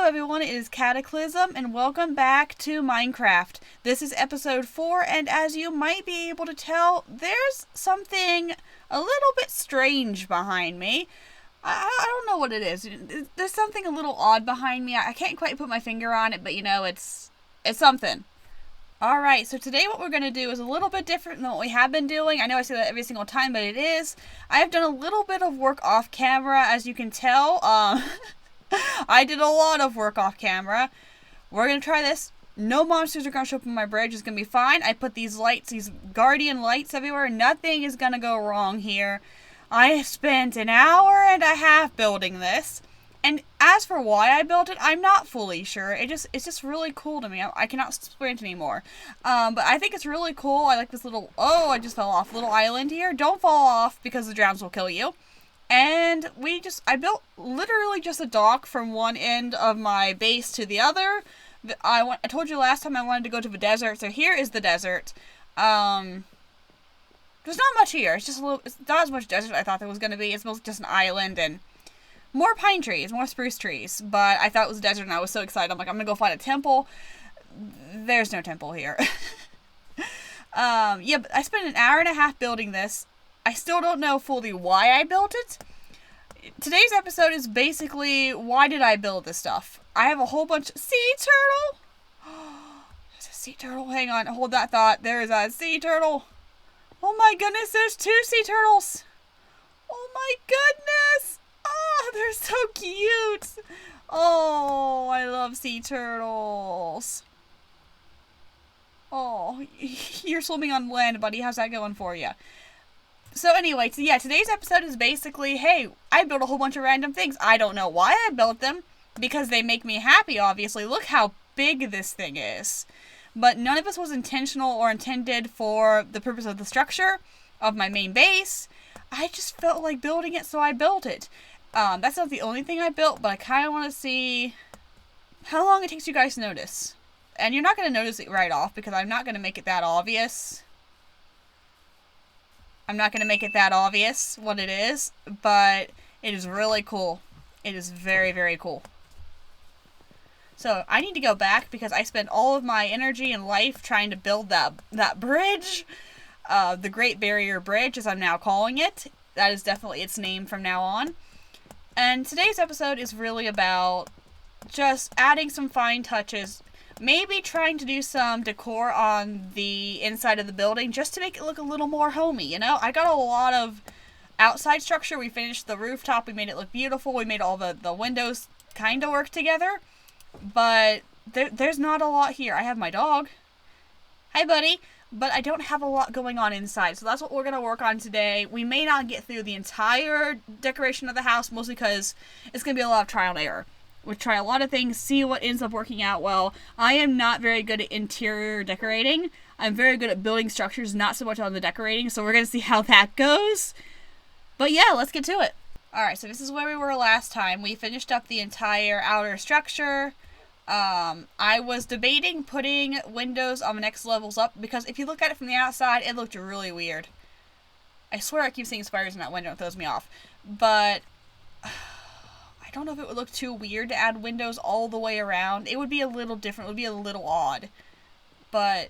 everyone, it is Cataclysm, and welcome back to Minecraft. This is episode 4, and as you might be able to tell, there's something a little bit strange behind me. I don't know what it is. There's something a little odd behind me. I can't quite put my finger on it, but you know, it's something. Alright, so today what we're going to do is a little bit different than what we have been doing. I know I say that every single time, but it is. I have done a little bit of work off camera, as you can tell. I did a lot of work off camera. We're going to try this. No monsters are going to show up on my bridge. It's going to be fine. I put these lights, these guardian lights everywhere. Nothing is going to go wrong here. I spent an hour and a half building this. And as for why I built it, I'm not fully sure. It's just really cool to me. I cannot explain it anymore. But I think it's really cool. I like this little, oh, I just fell off, little island here. Don't fall off because the drowns will kill you. And I built literally just a dock from one end of my base to the other. I told you last time I wanted to go to the desert, so here is the desert. There's not much here. It's not as much desert as I thought there was going to be. It's mostly just an island and more pine trees, more spruce trees. But I thought it was a desert and I was so excited. I'm like, I'm going to go find a temple. There's no temple here. Yeah, but I spent an hour and a half building this. I still don't know fully why I built it. Today's episode is basically, why did I build this stuff? I have a whole bunch of sea turtle. There's a sea turtle. Hang on, hold that thought. There is a sea turtle. Oh my goodness, there's 2 sea turtles. Oh my goodness. Oh, they're so cute. Oh, I love sea turtles. Oh, you're swimming on land, buddy. How's that going for you? So anyway, today's episode is basically, hey, I built a whole bunch of random things. I don't know why I built them, because they make me happy, obviously. Look how big this thing is. But none of this was intentional or intended for the purpose of the structure of my main base. I just felt like building it, so I built it. That's not the only thing I built, but I kind of want to see how long it takes you guys to notice. And you're not going to notice it right off, because I'm not going to make it that obvious. I'm not going to make it that obvious what it is, but it is really cool. It is very, very cool. So, I need to go back because I spent all of my energy and life trying to build that bridge. The Great Barrier Bridge, as I'm now calling it. That is definitely its name from now on. And today's episode is really about just adding some fine touches. Maybe trying to do some decor on the inside of the building just to make it look a little more homey, you know? I got a lot of outside structure. We finished the rooftop. We made it look beautiful. We made all the windows kind of work together. But there's not a lot here. I have my dog. Hi, buddy. But I don't have a lot going on inside. So that's what we're going to work on today. We may not get through the entire decoration of the house, mostly because it's going to be a lot of trial and error. We'll try a lot of things, see what ends up working out well. I am not very good at interior decorating. I'm very good at building structures, not so much on the decorating, so we're going to see how that goes. But yeah, let's get to it. Alright, so this is where we were last time. We finished up the entire outer structure. I was debating putting windows on the next levels up, because if you look at it from the outside, it looked really weird. I swear I keep seeing spiders in that window, it throws me off. But I don't know if it would look too weird to add windows all the way around. It would be a little different. It would be a little odd. But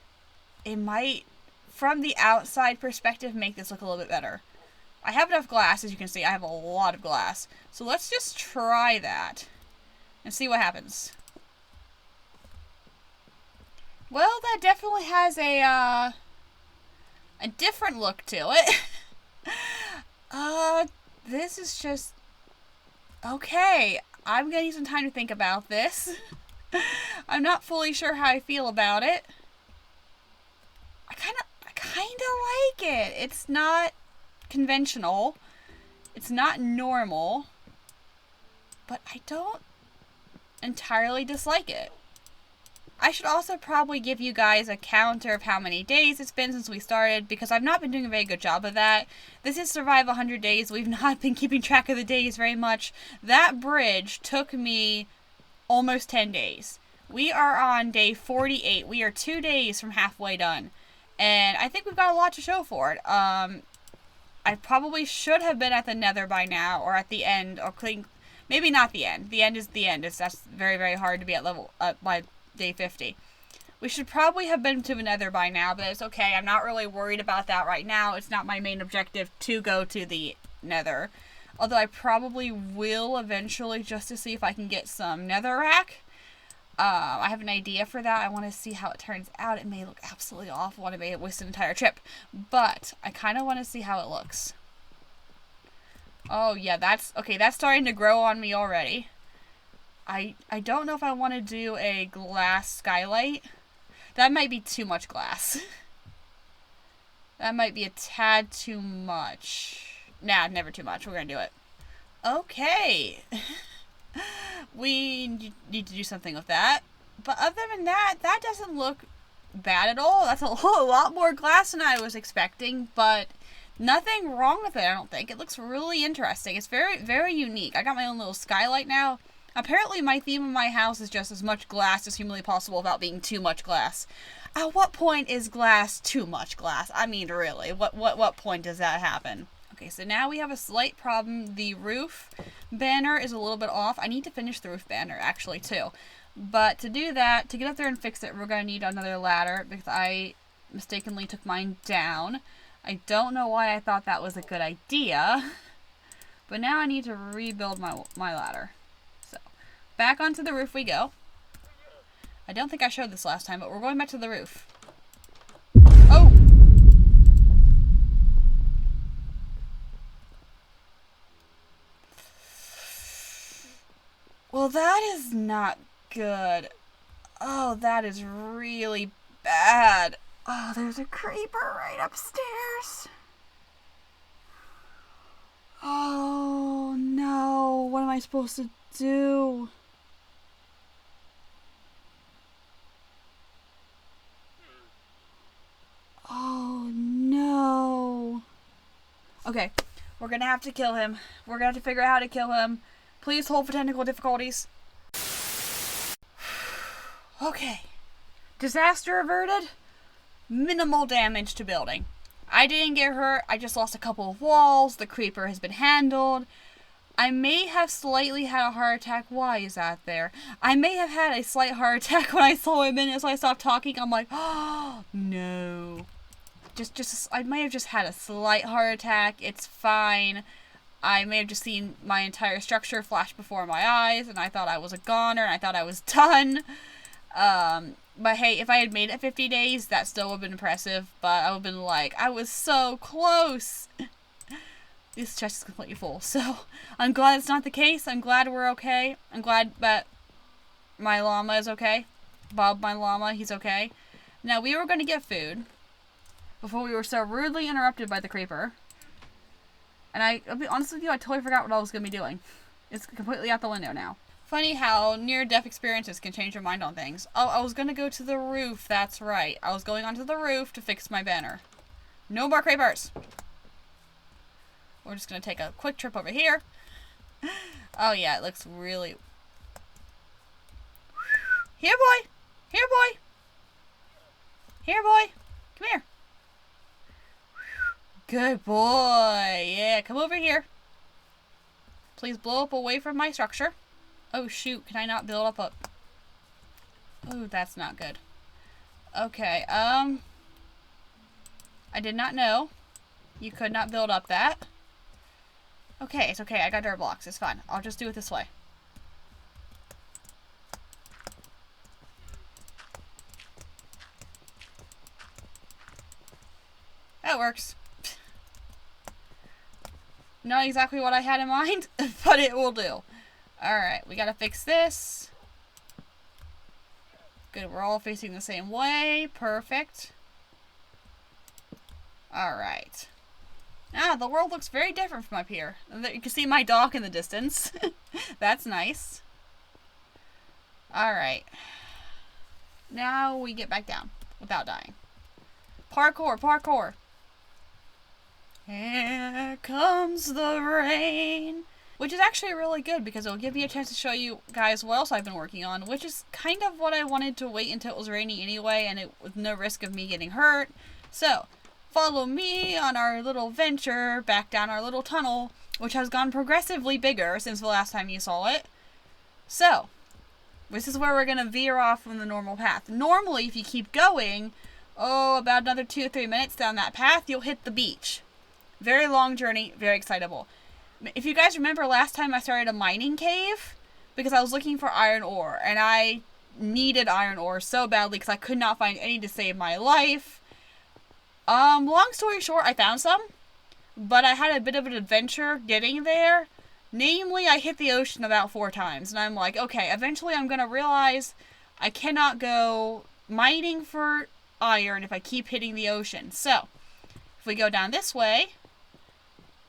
it might, from the outside perspective, make this look a little bit better. I have enough glass, as you can see. I have a lot of glass. So let's just try that and see what happens. Well, that definitely has a different look to it. This is just okay, I'm gonna need some time to think about this. I'm not fully sure how I feel about it. I kinda like it. It's not conventional. It's not normal. But I don't entirely dislike it. I should also probably give you guys a counter of how many days it's been since we started, because I've not been doing a very good job of that. This is Survive 100 Days. We've not been keeping track of the days very much. That bridge took me almost 10 days. We are on day 48. We are 2 days from halfway done. And I think we've got a lot to show for it. I probably should have been at the Nether by now, or at the end, or Maybe not the end. The end is the end. That's very, very hard to be at level by day 50. We should probably have been to the nether by now, but it's okay. I'm not really worried about that right now. It's not my main objective to go to the nether. Although I probably will eventually, just to see if I can get some netherrack. I have an idea for that. I want to see how it turns out. It may look absolutely awful and I may waste an entire trip. But I kind of want to see how it looks. Oh yeah, that's starting to grow on me already. I don't know if I want to do a glass skylight. That might be too much glass. That might be a tad too much. Nah, never too much. We're going to do it. Okay. We need to do something with that. But other than that, that doesn't look bad at all. That's a lot more glass than I was expecting, but nothing wrong with it, I don't think. It looks really interesting. It's very, very unique. I got my own little skylight now. Apparently my theme of my house is just as much glass as humanly possible without being too much glass. At what point is glass too much glass? I mean, really, what point does that happen? Okay, so now we have a slight problem. The roof banner is a little bit off. I need to finish the roof banner, actually, too. But to do that, to get up there and fix it, we're going to need another ladder because I mistakenly took mine down. I don't know why I thought that was a good idea. But now I need to rebuild my ladder. So, back onto the roof we go. I don't think I showed this last time, but we're going back to the roof. Oh! Well, that is not good. Oh, that is really bad. Oh, there's a creeper right upstairs. Oh, no. What am I supposed to do? Oh, no. Okay, we're gonna have to kill him. We're gonna have to figure out how to kill him. Please hold for technical difficulties. Okay. Disaster averted. Minimal damage to building. I didn't get hurt. I just lost a couple of walls. The creeper has been handled. I may have slightly had a heart attack. Why is that there? I may have had a slight heart attack when I saw him in it, so I stopped talking. I'm like, oh, no. I may have just had a slight heart attack. It's fine. I may have just seen my entire structure flash before my eyes, and I thought I was a goner, and I thought I was done. But hey, if I had made it 50 days, that still would have been impressive, but I would have been like, I was so close. This chest is completely full, so I'm glad it's not the case. I'm glad we're okay. I'm glad that my llama is okay. Bob, my llama, he's okay. Now, we were going to get food before we were so rudely interrupted by the creeper. And I'll be honest with you, I totally forgot what I was going to be doing. It's completely out the window now. Funny how near-death experiences can change your mind on things. Oh, I was going to go to the roof. That's right. I was going onto the roof to fix my banner. No more creepers. We're just going to take a quick trip over here. Oh, yeah, it looks really... Here, boy. Here, boy. Here, boy. Come here. Good boy. Yeah, come over here. Please blow up away from my structure. Oh, shoot. Can I not build up a... Oh, that's not good. Okay, I did not know you could not build up that. Okay, it's okay. I got dirt blocks. It's fine. I'll just do it this way. That works. Not exactly what I had in mind, but it will do. Alright, we gotta fix this. Good, we're all facing the same way. Perfect. Alright. Ah, the world looks very different from up here. You can see my dock in the distance. That's nice. Alright. Now we get back down without dying. Parkour, parkour. Here comes the rain. Which is actually really good because it'll give me a chance to show you guys what else I've been working on, which is kind of what I wanted to wait until it was rainy anyway, and it with no risk of me getting hurt. So, follow me on our little venture back down our little tunnel which has gone progressively bigger since the last time you saw it. So, this is where we're going to veer off from the normal path. Normally, if you keep going, about another 2 or 3 minutes down that path, you'll hit the beach. Very long journey, very excitable. If you guys remember last time I started a mining cave, because I was looking for iron ore, and I needed iron ore so badly because I could not find any to save my life. Long story short, I found some, but I had a bit of an adventure getting there. Namely, I hit the ocean about 4 times, and I'm like, okay, eventually I'm going to realize I cannot go mining for iron if I keep hitting the ocean. So, if we go down this way,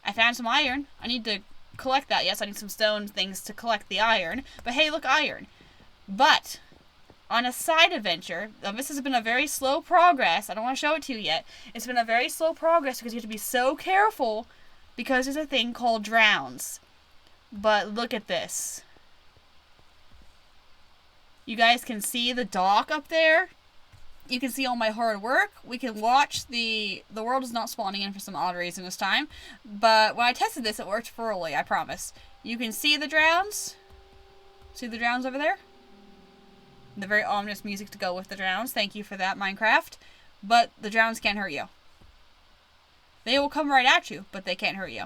I found some iron. I need to collect that. Yes, I need some stone things to collect the iron. But hey, look, iron. But on a side adventure, this has been a very slow progress. I don't want to show it to you yet. It's been a very slow progress because you have to be so careful because there's a thing called drowns. But look at this. You guys can see the dock up there. You can see all my hard work. We can watch the world is not spawning in for some odd reason this time. But when I tested this, it worked thoroughly, I promise. You can see the drowns. See the drowns over there? The very ominous music to go with the drowns. Thank you for that, Minecraft. But the drowns can't hurt you. They will come right at you, but they can't hurt you.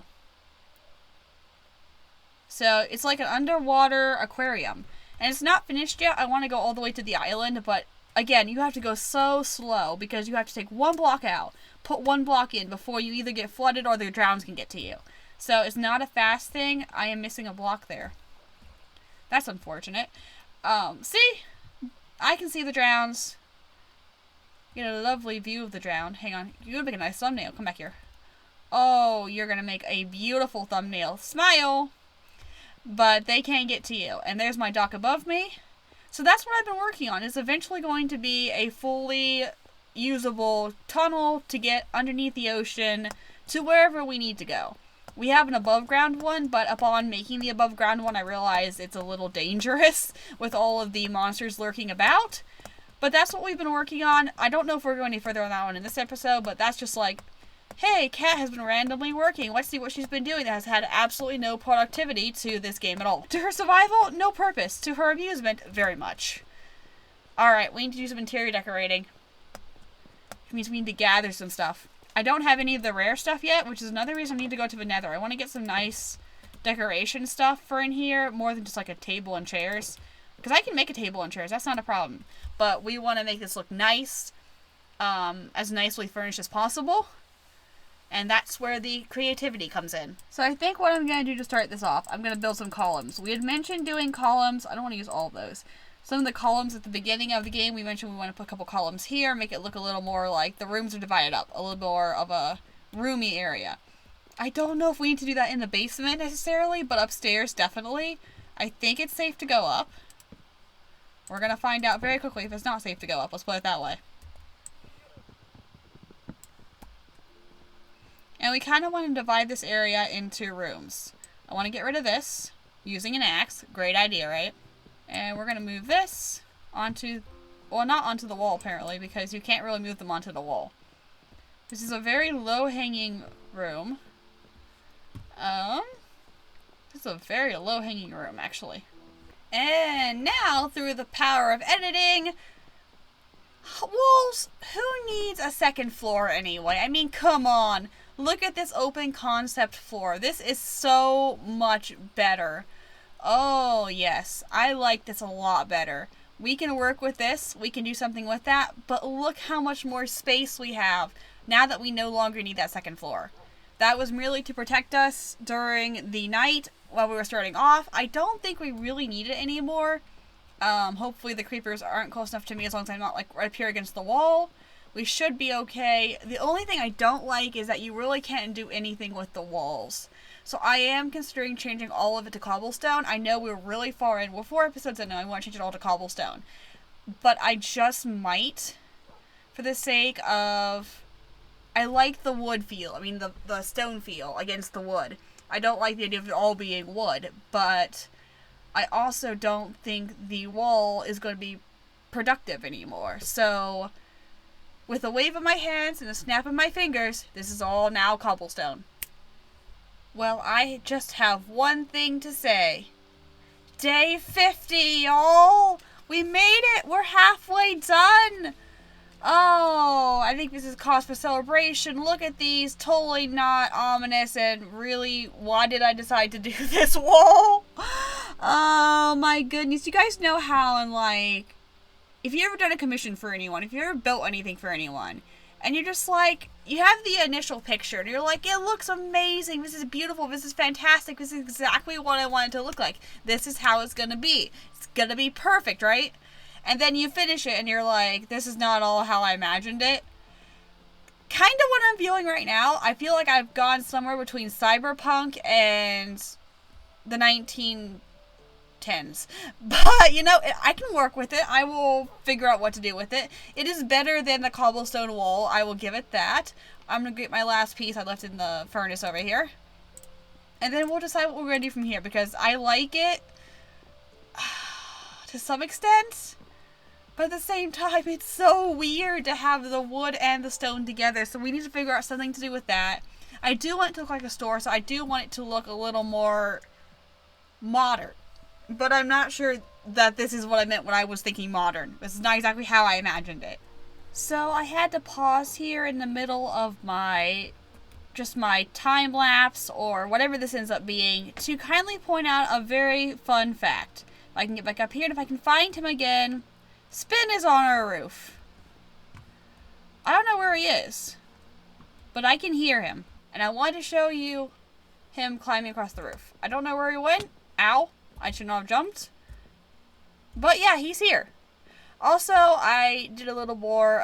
So, it's like an underwater aquarium. And it's not finished yet. I want to go all the way to the island, but again, you have to go so slow because you have to take 1 block out, put 1 block in before you either get flooded or the drowns can get to you. So, it's not a fast thing. I am missing a block there. That's unfortunate. See? I can see the drowns. Get a lovely view of the drown. Hang on. You're going to make a nice thumbnail. Come back here. Oh, you're going to make a beautiful thumbnail. Smile! But they can't get to you. And there's my dock above me. So that's what I've been working on. It's eventually going to be a fully usable tunnel to get underneath the ocean to wherever we need to go. We have an above ground one, but upon making the above ground one, I realized it's a little dangerous with all of the monsters lurking about. But that's what we've been working on. I don't know if we're going any further on that one in this episode, but that's just like, hey, Kat has been randomly working. Let's see what she's been doing that has had absolutely no productivity to this game at all. To her survival, no purpose. To her amusement, very much. Alright, we need to do some interior decorating. Which means we need to gather some stuff. I don't have any of the rare stuff yet, which is another reason I need to go to the nether. I want to get some nice decoration stuff for in here, more than just like a table and chairs. Because I can make a table and chairs, that's not a problem. But we want to make this look nice, as nicely furnished as possible. And that's where the creativity comes in. So I think what I'm going to do to start this off, I'm going to build some columns. We had mentioned doing columns. I don't want to use all of those. Some of the columns at the beginning of the game, we mentioned we want to put a couple columns here, make it look a little more like the rooms are divided up. A little more of a roomy area. I don't know if we need to do that in the basement necessarily, but upstairs definitely. I think it's safe to go up. We're going to find out very quickly if it's not safe to go up. Let's put it that way. And we kind of want to divide this area into rooms. I want to get rid of this using an axe. Great idea, right? And we're going to move this onto, well, not onto the wall apparently, because you can't really move them onto the wall. This is a very low-hanging room. This is a very low-hanging room, actually. And now, through the power of editing, walls, who needs a second floor anyway? I mean, come on. Look at this open concept floor. This is so much better. Oh, yes. I like this a lot better. We can work with this. We can do something with that. But look how much more space we have now that we no longer need that second floor. That was merely to protect us during the night while we were starting off. I don't think we really need it anymore. Hopefully the creepers aren't close enough to me as long as I'm not like right up here against the wall. We should be okay. The only thing I don't like is that you really can't do anything with the walls. So I am considering changing all of it to cobblestone. I know we're really far in. We're 4 episodes in now. I want to change it all to cobblestone. But I just might, for the sake of, I like the wood feel. I mean, the stone feel against the wood. I don't like the idea of it all being wood. But I also don't think the wall is going to be productive anymore. So with a wave of my hands and a snap of my fingers, this is all now cobblestone. Well, I just have one thing to say. Day 50, y'all! We made it! We're halfway done! Oh, I think this is cause for celebration. Look at these. Totally not ominous, and really, why did I decide to do this wall? Oh my goodness. You guys know how in like, if you ever done a commission for anyone, if you ever built anything for anyone, and you're just like, you have the initial picture, and you're like, it looks amazing, this is beautiful, this is fantastic, this is exactly what I want it to look like. This is how it's gonna be. It's gonna be perfect, right? And then you finish it, and you're like, this is not all how I imagined it. Kind of what I'm feeling right now. I feel like I've gone somewhere between Cyberpunk and the 1910s. But, you know, I can work with it. I will figure out what to do with it. It is better than the cobblestone wall. I will give it that. I'm going to get my last piece I left in the furnace over here. And then we'll decide what we're going to do from here, because I like it to some extent. But at the same time, it's so weird to have the wood and the stone together. So we need to figure out something to do with that. I do want it to look like a store, so I do want it to look a little more modern. But I'm not sure that this is what I meant when I was thinking modern. This is not exactly how I imagined it. So I had to pause here in the middle of my time lapse, or whatever this ends up being, to kindly point out a very fun fact. If I can get back up here, and if I can find him again... Spin is on our roof. I don't know where he is, but I can hear him, and I wanted to show you him climbing across the roof. I don't know where he went. Ow. I should not have jumped. But yeah, he's here. Also, I did a little more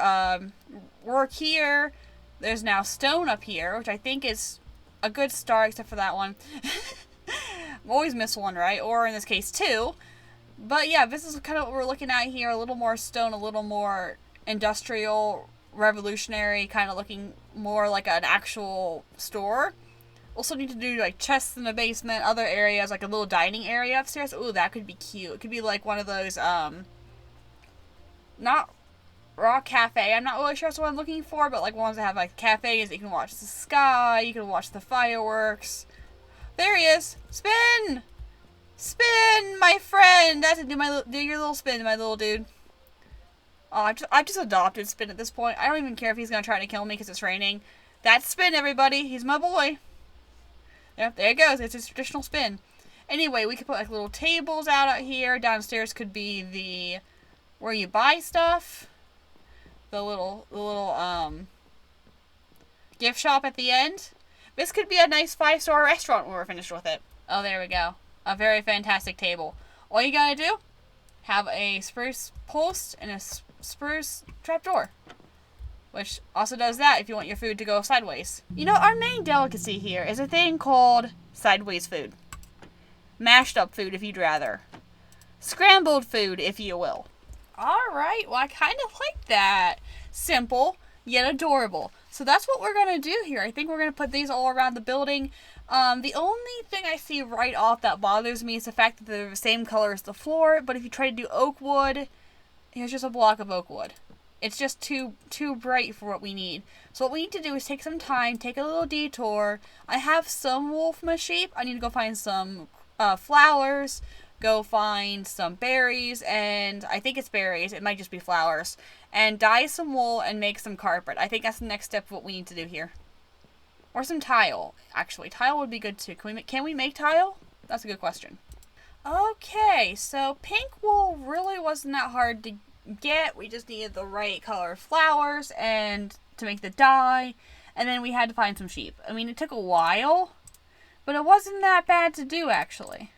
work here. There's now stone up here, which I think is a good start, except for that one. Always miss one, right? Or in this case, two. But yeah, this is kind of what we're looking at here. A little more stone, a little more industrial, revolutionary, kind of looking more like an actual store. Also need to do like chests in the basement, other areas, like a little dining area upstairs. Ooh, that could be cute. It could be like one of those, not raw cafe. I'm not really sure that's what I'm looking for, but like ones that have like cafes that you can watch the sky, you can watch the fireworks. There he is. Spin! Spin, my friend! That's it. Do your little spin, my little dude. Oh, I've just adopted Spin at this point. I don't even care if he's gonna try to kill me because it's raining. That's Spin, everybody. He's my boy. Yep, there he goes. It's his traditional Spin. Anyway, we could put like little tables out here. Downstairs could be the where you buy stuff. The little gift shop at the end. This could be a nice 5-star restaurant when we're finished with it. Oh, there we go. A very fantastic table. All you gotta do, have a spruce post and a spruce trapdoor. Which also does that if you want your food to go sideways. You know, our main delicacy here is a thing called sideways food. Mashed up food, if you'd rather. Scrambled food, if you will. Alright, well I kind of like that. Simple, yet adorable. So that's what we're going to do here. I think we're going to put these all around the building. The only thing I see right off that bothers me is the fact that they're the same color as the floor, but if you try to do oak wood, here's just a block of oak wood. It's just too bright for what we need. So what we need to do is take some time, take a little detour. I have some wool from a sheep. I need to go find some flowers, go find some berries, and I think it's berries. It might just be flowers. And dye some wool and make some carpet. I think that's the next step of what we need to do here. Or some tile, actually. Tile would be good too. Can we make tile? That's a good question. Okay, so pink wool really wasn't that hard to get. We just needed the right color flowers and to make the dye. And then we had to find some sheep. I mean, it took a while, but it wasn't that bad to do, actually.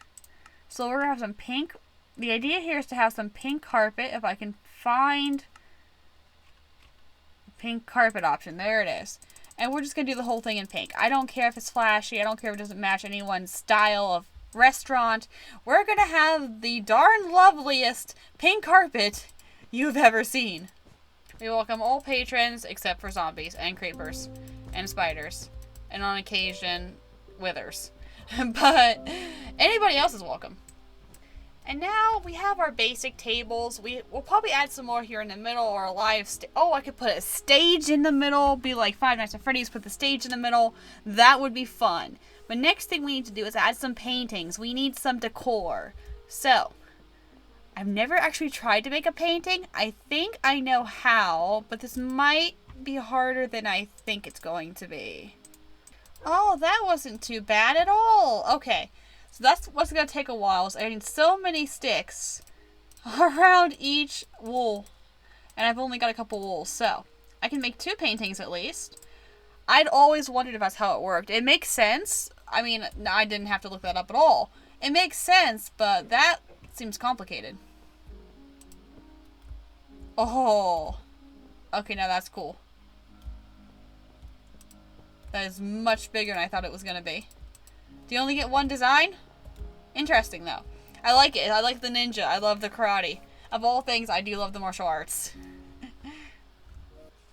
So we're going to have some pink. The idea here is to have some pink carpet. If I can find the pink carpet option. There it is. And we're just going to do the whole thing in pink. I don't care if it's flashy. I don't care if it doesn't match anyone's style of restaurant. We're going to have the darn loveliest pink carpet you've ever seen. We welcome all patrons except for zombies and creepers and spiders. And on occasion, withers. But anybody else is welcome. And now we have our basic tables. We'll probably add some more here in the middle, or a live oh, I could put a stage in the middle, be like Five Nights at Freddy's, put the stage in the middle. That would be fun. But next thing we need to do is add some paintings. We need some decor. So, I've never actually tried to make a painting. I think I know how, but this might be harder than I think it's going to be. Oh, that wasn't too bad at all. Okay. So that's what's going to take a while. Is I need so many sticks around each wool. And I've only got a couple wools. So I can make 2 paintings at least. I'd always wondered if that's how it worked. It makes sense. I mean, I didn't have to look that up at all. It makes sense, but that seems complicated. Oh. Okay, now that's cool. That is much bigger than I thought it was going to be. Do you only get 1 design? Interesting, though. I like it. I like the ninja. I love the karate. Of all things, I do love the martial arts.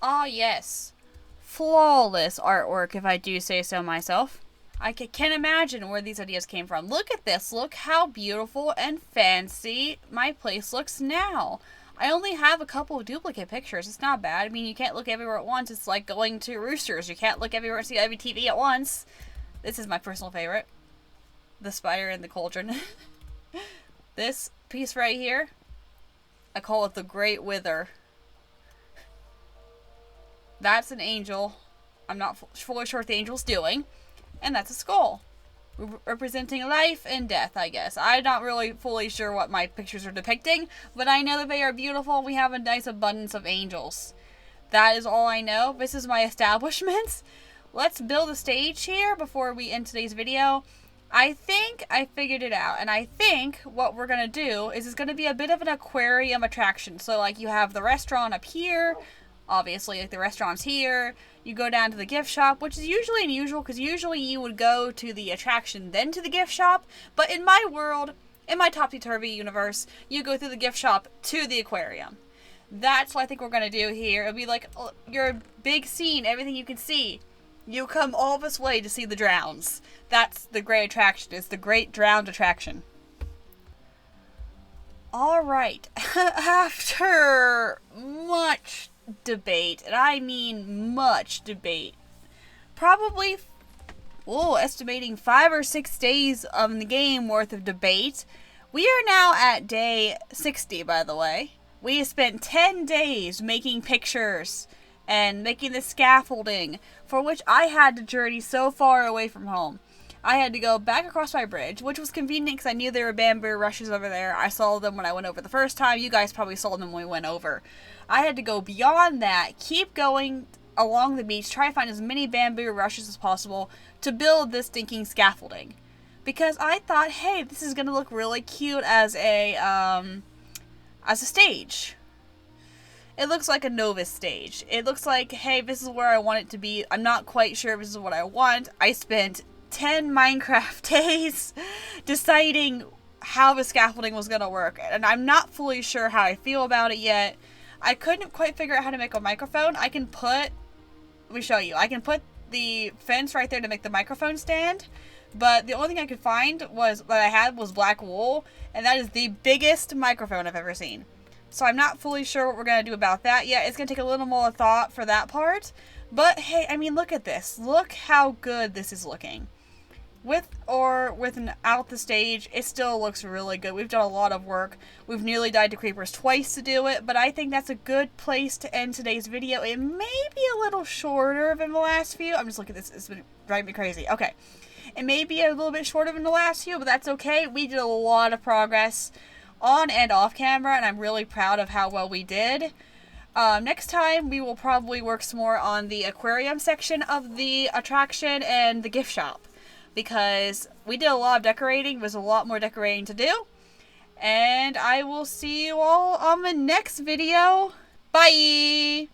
Ah, yes. Flawless artwork, if I do say so myself. I can't imagine where these ideas came from. Look at this. Look how beautiful and fancy my place looks now. I only have a couple of duplicate pictures. It's not bad. I mean, you can't look everywhere at once. It's like going to Roosters. You can't look everywhere and see every TV at once. This is my personal favorite. The spider and the cauldron. This piece right here, I call it the Great Wither. That's an angel. I'm not fully sure what the angel's doing. And that's a skull. Representing life and death, I guess. I'm not really fully sure what my pictures are depicting, but I know that they are beautiful. We have a nice abundance of angels. That is all I know. This is my establishment. Let's build a stage here before we end today's video. I think I figured it out, and I think what we're going to do is it's going to be a bit of an aquarium attraction. So, like, you have the restaurant up here. Obviously, like, the restaurant's here. You go down to the gift shop, which is usually unusual, because usually you would go to the attraction, then to the gift shop. But in my world, in my topsy-turvy universe, you go through the gift shop to the aquarium. That's what I think we're going to do here. It'll be like your big scene, everything you can see. You come all this way to see the drowns. That's the great attraction. It's the Great Drowned Attraction. Alright. After much debate, and I mean much debate, probably estimating 5 or 6 days of the game worth of debate, we are now at day 60, by the way. We have spent 10 days making pictures and making the scaffolding, for which I had to journey so far away from home. I had to go back across my bridge, which was convenient because I knew there were bamboo rushes over there. I saw them when I went over the first time. You guys probably saw them when we went over. I had to go beyond that, keep going along the beach, try to find as many bamboo rushes as possible to build this stinking scaffolding. Because I thought, hey, this is going to look really cute as a stage. It looks like a Novus stage. It looks like, hey, this is where I want it to be. I'm not quite sure if this is what I want. I spent 10 Minecraft days deciding how the scaffolding was going to work. And I'm not fully sure how I feel about it yet. I couldn't quite figure out how to make a microphone. I can put the fence right there to make the microphone stand. But the only thing I could find was black wool. And that is the biggest microphone I've ever seen. So I'm not fully sure what we're going to do about that yet. It's going to take a little more thought for that part. But hey, I mean, look at this. Look how good this is looking. With or without the stage, it still looks really good. We've done a lot of work. We've nearly died to creepers twice to do it, but I think that's a good place to end today's video. It may be a little shorter than the last few. I'm just looking at this. It's been driving me crazy. Okay. It may be a little bit shorter than the last few, but that's okay. We did a lot of progress on and off camera, and I'm really proud of how well we did. Next time, we will probably work some more on the aquarium section of the attraction and the gift shop. Because we did a lot of decorating. There's a lot more decorating to do. And I will see you all on the next video. Bye!